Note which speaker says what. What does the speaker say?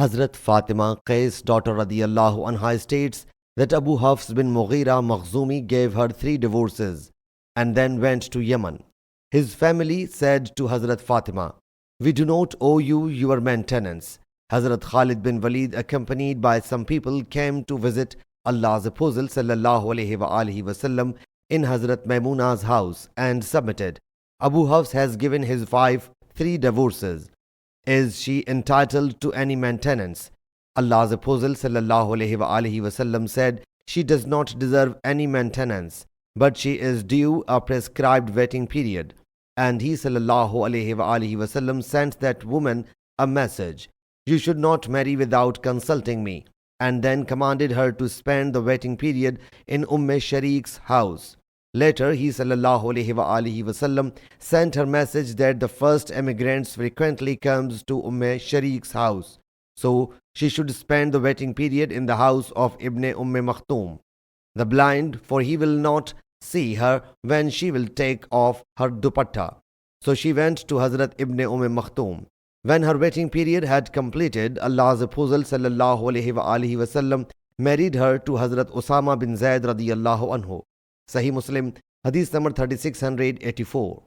Speaker 1: Hazrat Fatima Qais daughter radiyallahu anha states that Abu Hafs bin Mughira Makhzumi gave her 3 divorces and then went to Yemen. His family said to Hazrat Fatima, "We do not owe you your maintenance." Hazrat Khalid bin Walid, accompanied by some people, came to visit Allah's Apostle sallallahu alaihi wasallam in Hazrat Maimuna's house and submitted, "Abu Hafs has given his wife 3 divorces. Is she entitled to any maintenance?" Allah's Apostle sallallahu alaihi wasallam said, "She does not deserve any maintenance, but she is due a prescribed waiting period." And he sallallahu alaihi wasallam sent that woman a message, "You should not marry without consulting me," and then commanded her to spend the waiting period in Sharik's house. Later, he sallallahu alaihi wasallam sent her message that the first emigrants frequently comes to Sharik's house, so she should spend the waiting period in the house of Ibn Maktoum, the blind, for he will not see her when she will take off her dupatta. So she went to Hazrat Ibn Maktoum. When her waiting period had completed, Allah's Apostle sallallahu alaihi wasallam married her to Hazrat Usama bin Zaid radiyallahu anhu. Sahih Muslim Hadees number 3684.